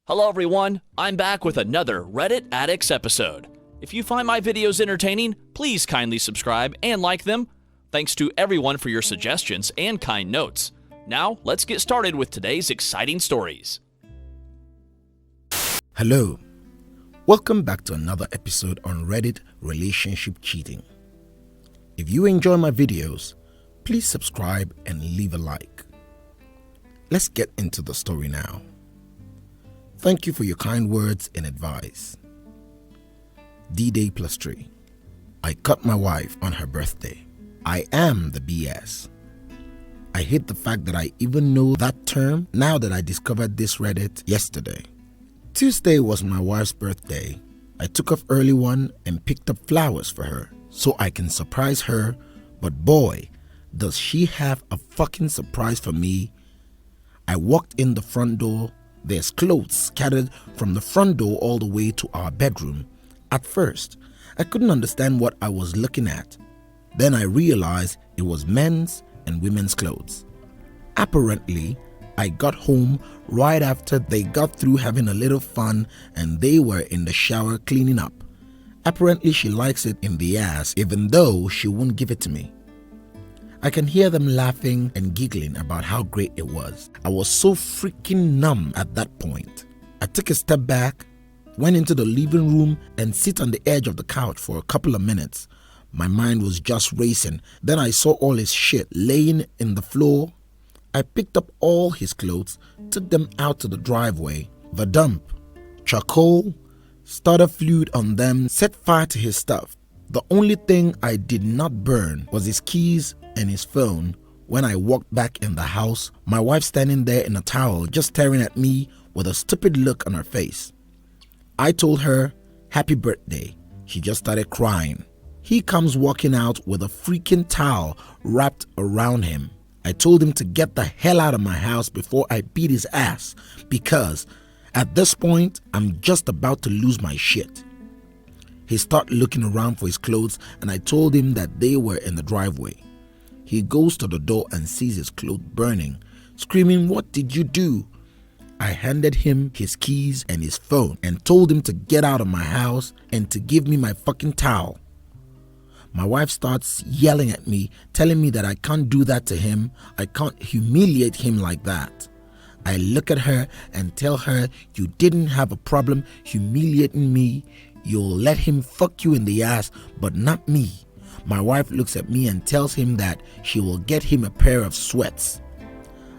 Hello everyone, I'm back with another Reddit Addicts episode. If you find my videos entertaining, please kindly subscribe and like them. Thanks to everyone for your suggestions and kind notes. Now, let's get started with today's exciting stories. Hello, welcome back to another episode on Reddit relationship cheating. If you enjoy my videos, please subscribe and leave a like. Let's get into the story now. Thank you for your kind words and advice. D-Day plus 3. I cut my wife on her birthday. I am the BS. I hate the fact that I even know that term now that I discovered this Reddit yesterday. Tuesday was my wife's birthday. I took off early one and picked up flowers for her so I can surprise her, but boy, does she have a fucking surprise for me. I walked in the front door. There's clothes scattered from the front door all the way to our bedroom. At first, I couldn't understand what I was looking at. Then I realized it was men's and women's clothes. Apparently, I got home right after they got through having a little fun and they were in the shower cleaning up. Apparently, she likes it in the ass even though she won't give it to me. I can hear them laughing and giggling about how great it was. I was so freaking numb at that point. I took a step back, went into the living room and sit on the edge of the couch for a couple of minutes. My mind was just racing. Then I saw all his shit laying in the floor. I picked up all his clothes, took them out to the driveway. The dump, charcoal, starter fluid on them, set fire to his stuff. The only thing I did not burn was his keys and his phone. When I walked back in the house, my wife standing there in a towel just staring at me with a stupid look on her face. I told her, "Happy birthday." She just started crying. He comes walking out with a freaking towel wrapped around him. I told him to get the hell out of my house before I beat his ass because at this point, I'm just about to lose my shit. He started looking around for his clothes and I told him that they were in the driveway. He goes to the door and sees his clothes burning, screaming, "What did you do?" I handed him his keys and his phone and told him to get out of my house and to give me my fucking towel. My wife starts yelling at me, telling me that I can't do that to him. I can't humiliate him like that. I look at her and tell her, "You didn't have a problem humiliating me. You'll let him fuck you in the ass, but not me." My wife looks at me and tells him that she will get him a pair of sweats.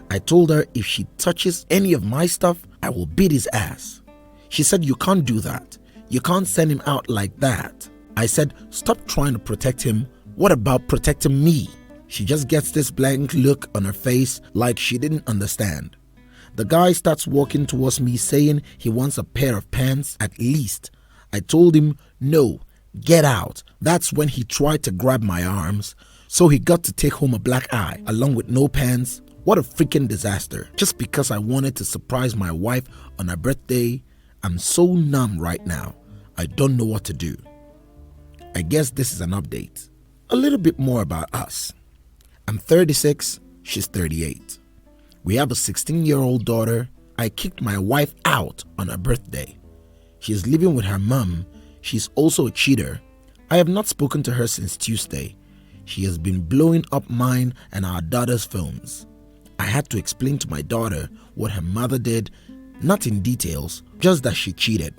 I told her if she touches any of my stuff, I will beat his ass. She said, "You can't do that. You can't send him out like that." I said, "Stop trying to protect him. What about protecting me?" She just gets this blank look on her face like she didn't understand. The guy starts walking towards me saying he wants a pair of pants at least. I told him, "No, get out." That's when he tried to grab my arms, so he got to take home a black eye along with no pants. What a freaking disaster. Just because I wanted to surprise my wife on her birthday, I'm so numb right now. I don't know what to do. I guess this is an update. A little bit more about us. I'm 36, she's 38. We have a 16-year-old daughter. I kicked my wife out on her birthday. She's living with her mom. She's also a cheater. I have not spoken to her since Tuesday. She has been blowing up mine and our daughter's phones. I had to explain to my daughter what her mother did, not in details, just that she cheated.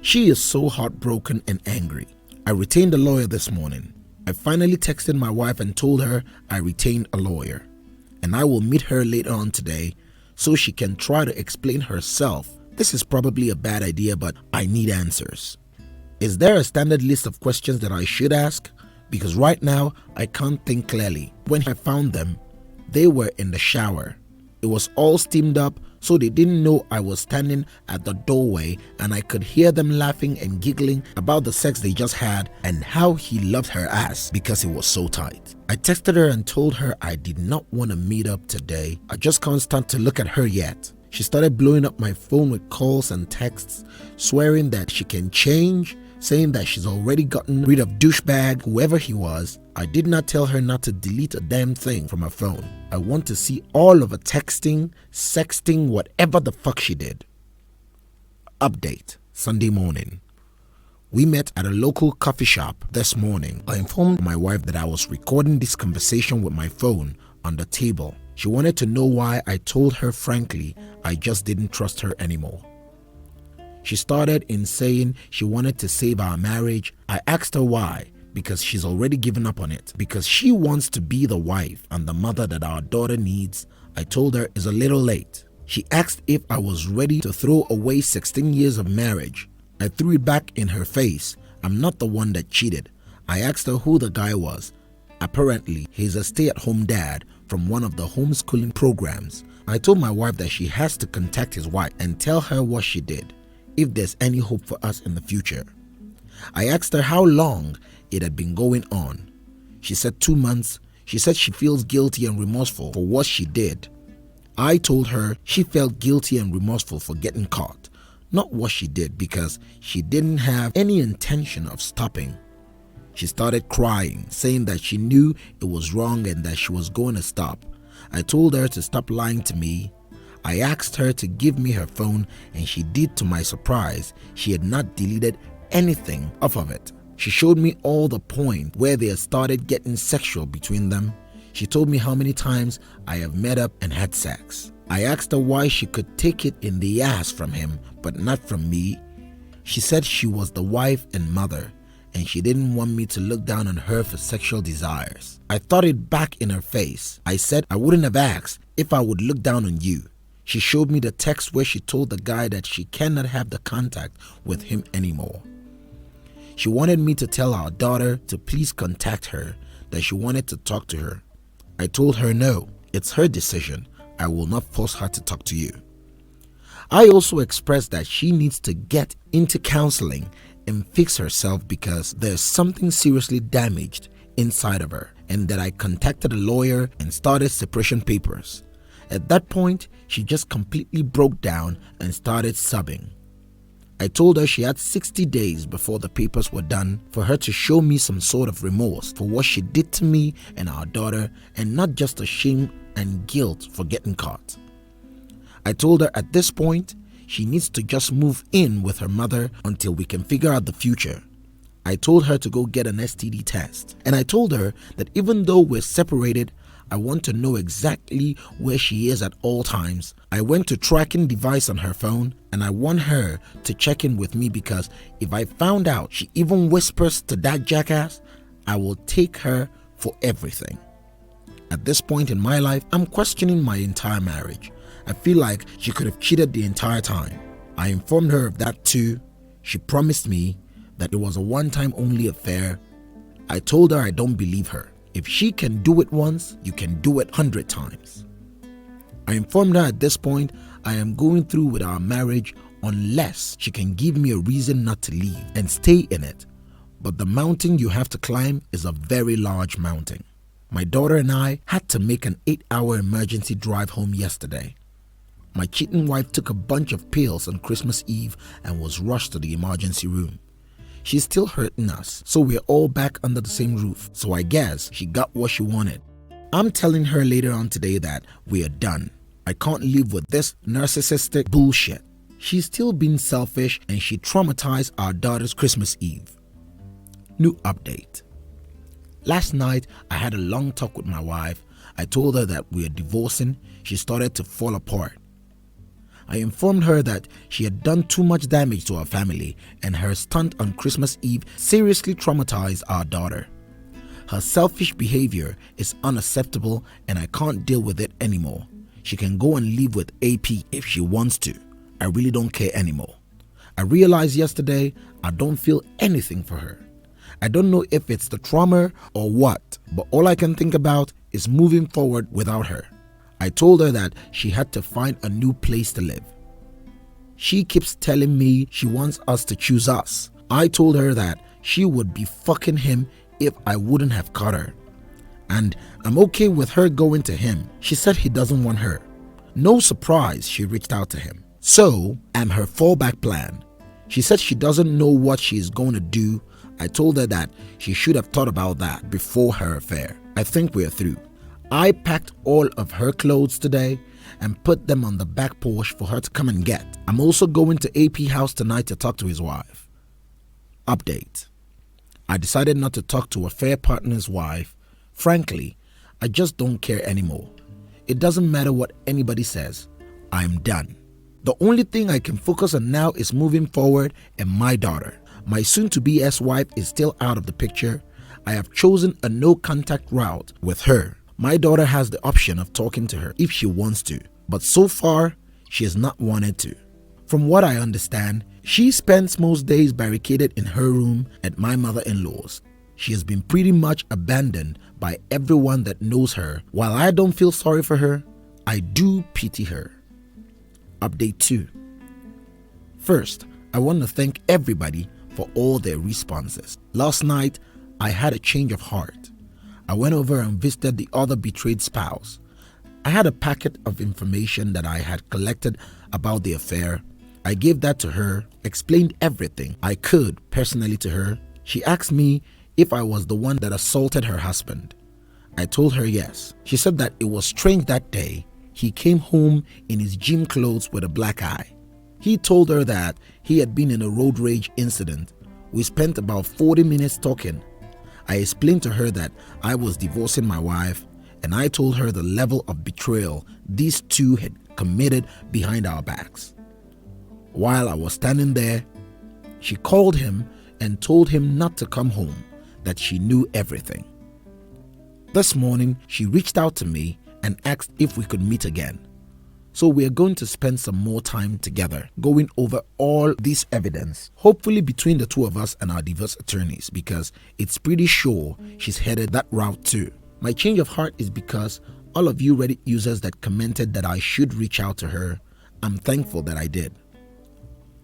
She is so heartbroken and angry. I retained a lawyer this morning. I finally texted my wife and told her I retained a lawyer. And I will meet her later on today so she can try to explain herself. This is probably a bad idea, but I need answers. Is there a standard list of questions that I should ask? Because right now, I can't think clearly. When I found them, they were in the shower. It was all steamed up, so they didn't know I was standing at the doorway, and I could hear them laughing and giggling about the sex they just had and how he loved her ass because it was so tight. I texted her and told her I did not want to meet up today. I just can't stand to look at her yet. She started blowing up my phone with calls and texts, swearing that she can change, saying that she's already gotten rid of douchebag, whoever he was. I did not tell her not to delete a damn thing from her phone. I want to see all of her texting, sexting, whatever the fuck she did. update, Sunday morning. We met at a local coffee shop this morning. I informed my wife that I was recording this conversation with my phone on the table. She wanted to know why. I told her frankly, I just didn't trust her anymore. She started in saying she wanted to save our marriage. I asked her why, because she's already given up on it, because she wants to be the wife and the mother that our daughter needs. I told her it's a little late. She asked if I was ready to throw away 16 years of marriage. I threw it back in her face. I'm not the one that cheated. I asked her who the guy was. Apparently, he's a stay-at-home dad from one of the homeschooling programs. I told my wife that she has to contact his wife and tell her what she did, if there's any hope for us in the future. I asked her how long it had been going on. She said 2 months. She said she feels guilty and remorseful for what she did. I told her she felt guilty and remorseful for getting caught, not what she did, because she didn't have any intention of stopping. She started crying, saying that she knew it was wrong and that she was going to stop. I told her to stop lying to me. I asked her to give me her phone, and she did. To my surprise, she had not deleted anything off of it. She showed me all the point where they had started getting sexual between them. She told me how many times I have met up and had sex. I asked her why she could take it in the ass from him, but not from me. She said she was the wife and mother, and she didn't want me to look down on her for sexual desires. I thought it back in her face. I said I wouldn't have asked if I would look down on you. She showed me the text where she told the guy that she cannot have the contact with him anymore. She wanted me to tell our daughter to please contact her, that she wanted to talk to her. I told her no, it's her decision. I will not force her to talk to you. I also expressed that she needs to get into counseling and fix herself because there's something seriously damaged inside of her, and that I contacted a lawyer and started separation papers. At that point, she just completely broke down and started sobbing. I told her she had 60 days before the papers were done for her to show me some sort of remorse for what she did to me and our daughter, and not just a shame and guilt for getting caught. I told her at this point, she needs to just move in with her mother until we can figure out the future. I told her to go get an STD test, and I told her that even though we're separated, I want to know exactly where she is at all times. I went to tracking device on her phone, and I want her to check in with me, because if I found out she even whispers to that jackass, I will take her for everything. At this point in my life, I'm questioning my entire marriage. I feel like she could have cheated the entire time. I informed her of that too. She promised me that it was a one-time only affair. I told her I don't believe her. If she can do it once, you can do it 100 times. I informed her at this point I am going through with our marriage unless she can give me a reason not to leave and stay in it. But the mountain you have to climb is a very large mountain. My daughter and I had to make an 8-hour emergency drive home yesterday. My cheating wife took a bunch of pills on Christmas Eve and was rushed to the emergency room. She's still hurting us, so we're all back under the same roof. So I guess she got what she wanted. I'm telling her later on today that we are done. I can't live with this narcissistic bullshit. She's still being selfish, and she traumatized our daughter's Christmas Eve. New update. Last night, I had a long talk with my wife. I told her that we are divorcing. She started to fall apart. I informed her that she had done too much damage to our family, and her stunt on Christmas Eve seriously traumatized our daughter. Her selfish behavior is unacceptable, and I can't deal with it anymore. She can go and live with AP if she wants to. I really don't care anymore. I realized yesterday I don't feel anything for her. I don't know if it's the trauma or what, but all I can think about is moving forward without her. I told her that she had to find a new place to live. She keeps telling me she wants us to choose us. I told her that she would be fucking him if I wouldn't have caught her. And I'm okay with her going to him. She said he doesn't want her. No surprise, she reached out to him. So I'm her fallback plan. She said she doesn't know what she is going to do. I told her that she should have thought about that before her affair. I think we're through. I packed all of her clothes today, and put them on the back porch for her to come and get. I'm also going to AP house tonight to talk to his wife. Update. I decided not to talk to affair partner's wife. Frankly, I just don't care anymore. It doesn't matter what anybody says. I'm done. The only thing I can focus on now is moving forward and my daughter. My soon-to-be ex-wife is still out of the picture. I have chosen a no-contact route with her. My daughter has the option of talking to her if she wants to, but so far, she has not wanted to. From what I understand, she spends most days barricaded in her room at my mother-in-law's. She has been pretty much abandoned by everyone that knows her. While I don't feel sorry for her, I do pity her. Update 2. First, I want to thank everybody for all their responses. Last night, I had a change of heart. I went over and visited the other betrayed spouse. I had a packet of information that I had collected about the affair. I gave that to her, explained everything I could personally to her. She asked me if I was the one that assaulted her husband. I told her yes. She said that it was strange that day. He came home in his gym clothes with a black eye. He told her that he had been in a road rage incident. We spent about 40 minutes talking. I explained to her that I was divorcing my wife, and I told her the level of betrayal these two had committed behind our backs. While I was standing there, she called him and told him not to come home, that she knew everything. This morning, she reached out to me and asked if we could meet again. So we are going to spend some more time together going over all this evidence, hopefully between the two of us and our divorce attorneys, because it's pretty sure she's headed that route too. My change of heart is because all of you Reddit users that commented that I should reach out to her, I'm thankful that I did.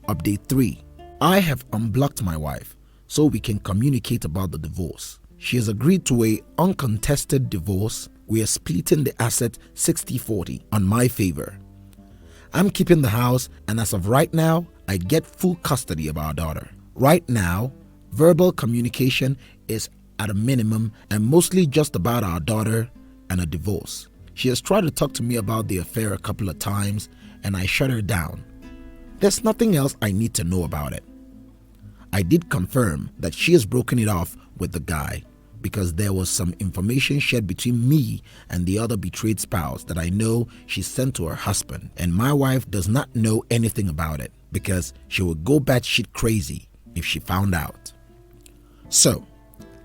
Update 3. I have unblocked my wife so we can communicate about the divorce. She has agreed to an uncontested divorce. We are splitting the asset 60-40 on my favor. I'm keeping the house, and as of right now, I get full custody of our daughter. Right now, verbal communication is at a minimum and mostly just about our daughter and a divorce. She has tried to talk to me about the affair a couple of times, and I shut her down. There's nothing else I need to know about it. I did confirm that she has broken it off with the guy because there was some information shared between me and the other betrayed spouse that I know she sent to her husband, and my wife does not know anything about it because she would go batshit crazy if she found out. So,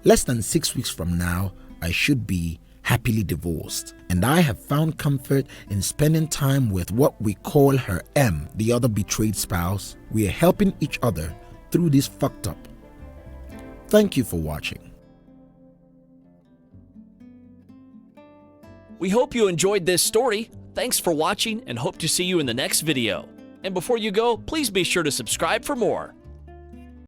less than 6 weeks from now, I should be happily divorced, and I have found comfort in spending time with what we call her M, the other betrayed spouse. We are helping each other through this fucked up. Thank you for watching. We hope you enjoyed this story. Thanks for watching and hope to see you in the next video. And before you go, please be sure to subscribe for more.